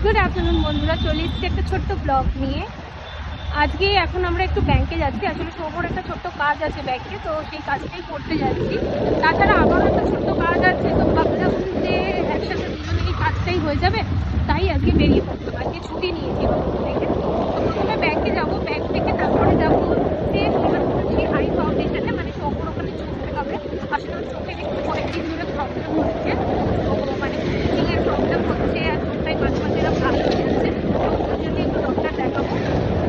Good afternoon বন্ধুরা, চলে এসেছি একটা ছোট্ট ব্লগ নিয়ে। আজকে এখন আমরা একটু ব্যাংকে যাচ্ছি। আসলে সবর একটা ছোট্ট কাজ আছে ব্যাংকে, তো সেই কাজটাই করতে যাচ্ছি। তাছাড়া আমারও একটা ছোট্ট কাজ আছে, তো ভাবলাম যে একসাথে দুজনে এই কাজটাই হয়ে যাবে, তাই আজকে বেরিয়ে পড়তাম। আজকে ছুটি নিয়েছি অফিস থেকে। তো প্রথমে ব্যাংকে যাবো, ব্যাংক থেকে তারপরে যাবো হচ্ছে আই ফাউন্ডেশনে, মানে সবর ওখানে চোখে হবে। আসলে ওর চোখের একটু অনেকদিন ধরে প্রবলেম হচ্ছে, তো মানে ফিটিংয়ের প্রবলেম হচ্ছে আর চোখটাই মাঝে মাঝে এরা ভালো হয়ে যাচ্ছে। তো ওর জন্য একটু ডক্টর দেখাবো,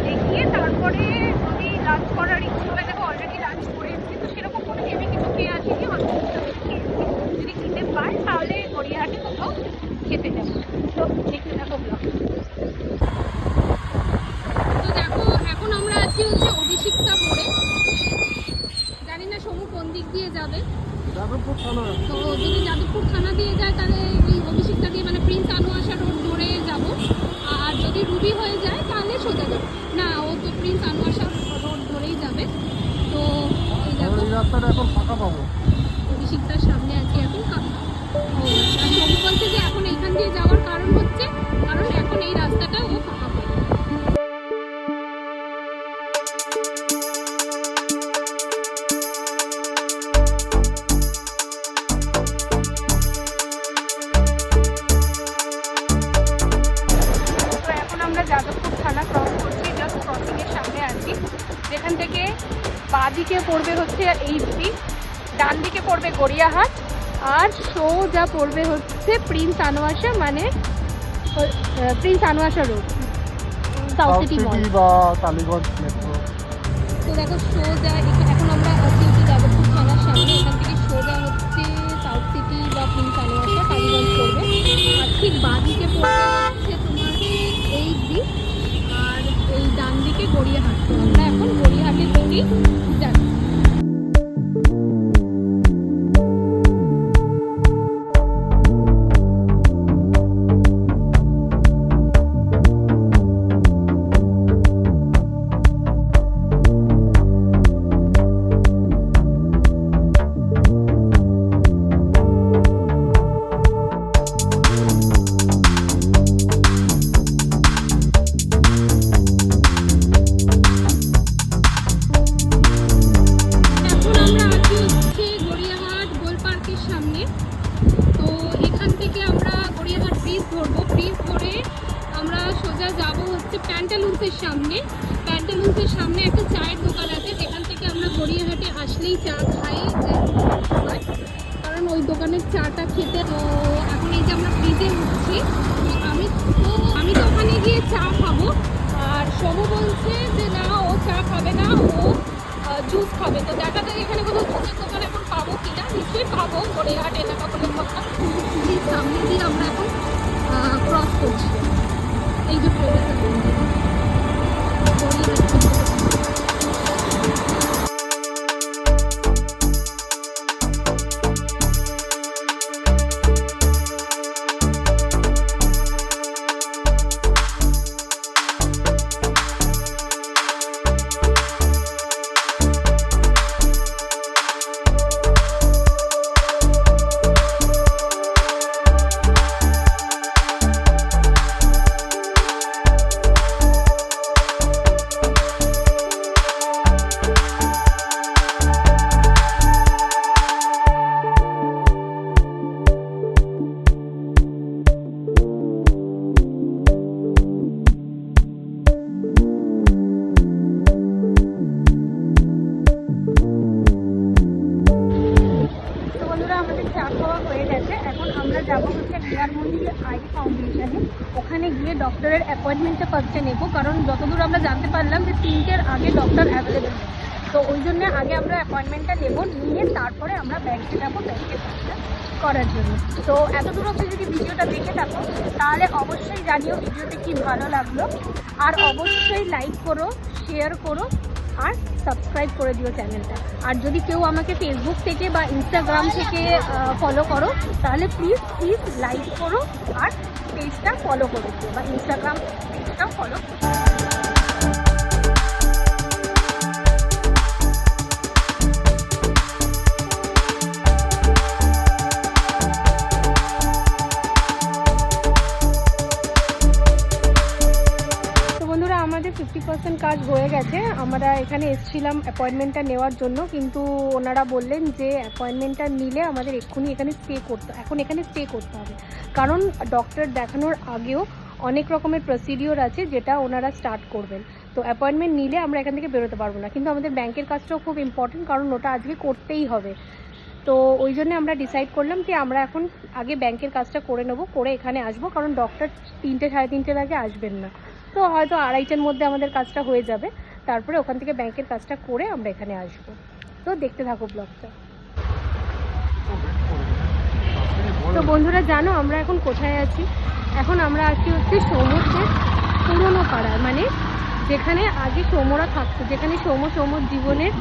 দেখিয়ে তারপরে যদি লাঞ্চ করার ইচ্ছে হয়ে যাবে। অলরেডি লাঞ্চ করে এসেছি, তো সেরকম কোনো হেভি কিছু খেয়ে আসিনি, অল্প খেয়েছি। যদি খেতে পাই তাহলে গড়িয়াহাটে কোথাও খেতে যাবো। তো দেখতে থাকো ব্লগ। তো দেখো, এখন আমরা আছি হচ্ছে অভিষিক্তা মোড়ে। জানি না সমু কোন দিক দিয়ে যাবে। তো যদি যাদবপুর থানা দিয়ে যায় তাহলে এই অভিষিক্তা দিয়ে মানে প্রিন্স আনোয়াশা রোড ধরে যাব। আর যদি রুবি হয়ে যায় তাহলে সোজা যাবো। না, ও তো প্রিন্স আনোয়াশা রোড ধরেই যাবে। তো এই দেখো রাস্তাটা এখন ফাঁকা পাবো। অভিষিক্তার সামনে আছি এখন। সমু বলছে যে এখন এইখান দিয়ে যাওয়ার কারণ হচ্ছে কারণ এখন এই রাস্তাটা ও ফাঁকা পাবে। যাদবপুর থানা ক্রস করছি, জাস্ট ক্রসিংয়ের সামনে আছি। যেখান থেকে বাঁ দিকে পড়বে হচ্ছে এইচপি, ডান দিকে পড়বে গড়িয়াহাট, আর সোজা পড়বে হচ্ছে প্রিন্স আনোয়াশা, মানে প্রিন্স আনোয়াশা রোড, সাউথ সিটি মল বা টালিগঞ্জ মেট্রো। তো দেখো সোজা এখন আমরা আছি হচ্ছে যাদবপুর থানার সামনে। এখান থেকে সোজা হচ্ছে সাউথ সিটি বা প্রিন্স আনোয়াশা টালিগঞ্জ পড়বে, আর ঠিক বাঁ দিকে পড়বে হচ্ছে তোমার এইচপি, আর এই ডান দিকে গড়িয়াহাট। আমরা এখন গড়িয়াহাটের দিকেই যাচ্ছি। সামনে প্যান্টালুন্সের সামনে একটা চায়ের দোকান আছে, যেখান থেকে আমরা গড়িয়াহাটে আসলেই চা খাই সবাই, কারণ ওই দোকানের চাটা খেতে। তো এখন এই যে আমরা ফ্রিজে উঠছি, আমি তো ওখানে গিয়ে চা খাবো, আর সমু বলছে যে না, ও চা খাবে না, ও জুস খাবে। তো দেখা যাক এখানে কোথাও জুসের দোকান এখন পাবো কিনা। নিশ্চয়ই পাবো, গড়িয়াহাট এলাকা বলে কথা। সামনে দিয়ে আমরা এখন ক্রস করছি এই যে যাবো হচ্ছে বিহার মন্দিরে আই ফাউন্ডেশনে। ওখানে গিয়ে ডক্টরের অ্যাপয়েন্টমেন্টটা ফার্স্টে নেবো, কারণ যতদূর আমরা জানতে পারলাম যে 3টের আগে ডক্টর অ্যাভেলেবেল নেই। তো ওই জন্য আগে আমরা অ্যাপয়েন্টমেন্টটা নেবো, নিয়ে তারপরে আমরা ব্যাংকে যাবো ব্যাংকে করার জন্য। তো এতদূর অবধি যদি ভিডিওটা দেখে থাকো তাহলে অবশ্যই জানিও ভিডিওতে কি ভালো লাগলো, আর অবশ্যই লাইক করো, শেয়ার করো, আর সাবস্ক্রাইব করে দিও চ্যানেলটা। আর যদি কেউ আমাকে ফেসবুক থেকে বা ইনস্টাগ্রাম থেকে ফলো করো তাহলে প্লিজ লাইক করো আর পেজটা ফলো করে দিও, বা ইনস্টাগ্রাম পেজটাও ফলো করো। 50% কাজ হয়ে গেছে। আমরা এখানে এসেছিলাম অ্যাপয়েন্টমেন্টটা নেওয়ার জন্য, কিন্তু ওনারা বললেন যে অ্যাপয়েন্টমেন্টটা নিলে আমাদের এক্ষুনি এখানে স্টে করতে হবে, কারণ ডক্টর দেখানোর আগেও অনেক রকমের প্রসিডিওর আছে যেটা ওনারা স্টার্ট করবেন। তো অ্যাপয়েন্টমেন্ট নিলে আমরা এখান থেকে বেরোতে পারবো না, কিন্তু আমাদের ব্যাংকের কাজটাও খুব ইম্পর্টেন্ট, কারণ ওটা আজকে করতেই হবে। তো ওই জন্য আমরা ডিসাইড করলাম যে আমরা এখন আগে ব্যাংকের কাজটা করে নেবো, করে এখানে আসবো, কারণ ডক্টর 3টে সাড়ে 3টের আগে আসবেন না। তো হয়তো 2:30টার মধ্যে আমাদের কাজটা হয়ে যাবে, তারপরে ওখান থেকে ব্যাংকের কাজটা করে আমরা এখানে আসবো। তো দেখতে থাকো ব্লগটা। তো বন্ধুরা জানো আমরা এখন কোথায় আছি? এখন আমরা আছি হচ্ছে সৌম্যের পুরনো পাড়ায়, মানে যেখানে আগে সৌম্যরা থাকতো, যেখানে সৌম্যর জীবনের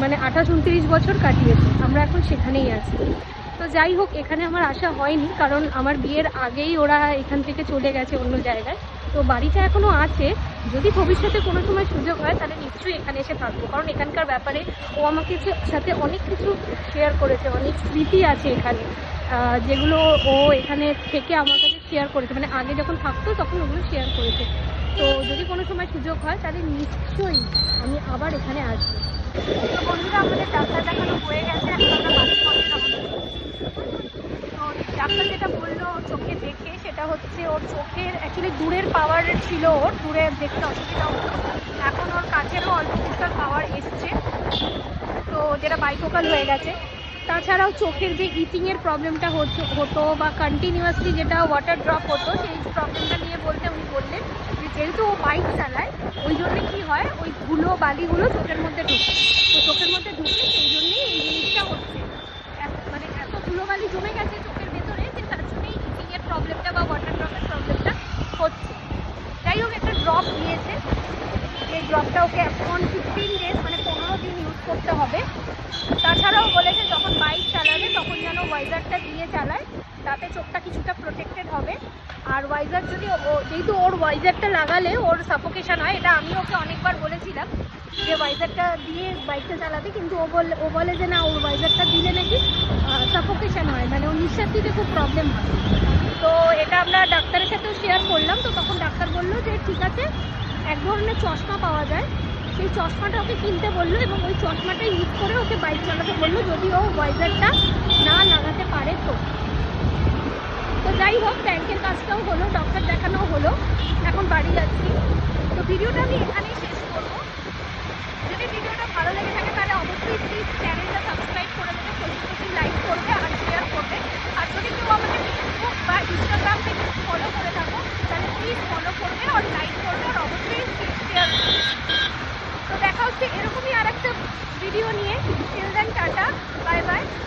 মানে 28-29 বছর কাটিয়েছে, আমরা এখন সেখানেই আছি। তো যাই হোক, এখানে আমার আসা হয়নি, কারণ আমার বিয়ের আগেই ওরা এখান থেকে চলে গেছে অন্য জায়গায়। তো বাড়িটা এখনও আছে, যদি ভবিষ্যতে কোনো সময় সুযোগ হয় তাহলে নিশ্চয়ই এখানে এসে থাকবো, কারণ এখানকার ব্যাপারে ও আমাকে সাথে অনেক কিছু শেয়ার করেছে, অনেক স্মৃতি আছে এখানে, যেগুলো ও এখানে থেকে আমার কাছে শেয়ার করেছে, মানে আগে যখন থাকতো তখন ওগুলো শেয়ার করেছে। তো যদি কোনো সময় সুযোগ হয় তাহলে নিশ্চয়ই আমি আবার এখানে আসবো। তো বন্ধুরা আমাদের ডাক্তার দেখানো হয়ে গেছে, এখন আমরা বাড়ি পথে রওনা দিচ্ছি। তো ডাক্তার যেটা বললো চোখে দেখে, সেটা হচ্ছে ওর চোখের অ্যাকচুয়ালি দূরের পাওয়ার ছিল, ওর দূরে দেখতে অসুবিধা হতো, এখন ওর কাছেরও অল্প কিছুটা পাওয়ার এসছে, তো যেটা বাইফোকাল হয়ে গেছে। তাছাড়াও চোখের যে ইচিংয়ের প্রবলেমটা হতো বা কন্টিনিউয়াসলি যেটা ওয়াটার ড্রপ হতো, সেই প্রবলেমটা নিয়ে বলতে উনি বললেন যে যেহেতু ও বাইক চালায় ওই জন্যে কী হয়, ওই ধুলো বালিগুলো চোখের মধ্যে ঢুকে, তো চোখের মধ্যে ঢুকে সেই জন্যেই এই জিনিসটা হচ্ছে, মানে এত ধুলো বালি জমে গেছে চোখের ভেতরে যে তার জন্যই ইচিংয়ের প্রবলেমটা বা ওয়াটার ড্রপের প্রবলেমটা হচ্ছে। যাই হোক, একটা ড্রপ দিয়েছে, এই ড্রপটা ওকে এখন 15 ডেজ মানে 15 দিন ইউজ করতে হবে। তাছাড়াও বলেছে যখন বাইক চালাবে তখন যেন ওয়াইজারটা দিয়ে চালায়, তাতে চোখটা কিছুটা প্রোটেক্টেড হবে। আর ওয়াইজার যদি যেহেতু ওর ওয়াইজারটা লাগালে ওর সাফোকেশন হয়, এটা আমি ওকে অনেকবার বলেছিলাম যে ওয়াইজারটা দিয়ে বাইকটা চালাতে, কিন্তু ও বলে যে না, ওর ওয়াইজারটা দিলে নাকি সাফোকেশন হয়, মানে ওর নিঃশ্বাস দিতে খুব প্রবলেম হয়। তো এটা আমরা ডাক্তারের সাথেও শেয়ার করলাম, তো তখন ডাক্তার বললো যে ঠিক আছে, এক ধরনের চশমা পাওয়া যায়, সেই চশমাটা ওকে কিনতে বললো, এবং ওই চশমাটা ইউজ করে ওকে বাইক চালাতে বললো, যদি ও ওয়াইজারটা না লাগাতে পারে। তো যাই হোক, ব্যাংকের কাজটাও হলো, ডক্টর দেখানোও হলো, এখন বাড়ি যাচ্ছি। তো ভিডিওটা আমি এখানেই শেষ করবো। যদি ভিডিওটা ভালো লেগে থাকে তাহলে অবশ্যই প্লিজ চ্যানেলটা সাবস্ক্রাইব করে দেবে, লাইক করবে আর শেয়ার করবে। আর যদি কেউ আমাকে ফেসবুক বা ইনস্টাগ্রাম থেকে ফলো করে থাকো তাহলে প্লিজ ফলো করবে আর লাইক করবে আর অবশ্যই শেয়ার করবে। তো দেখা হচ্ছে এরকমই আর একটা ভিডিও নিয়ে। টিল দেন টাটা, বাই বাই।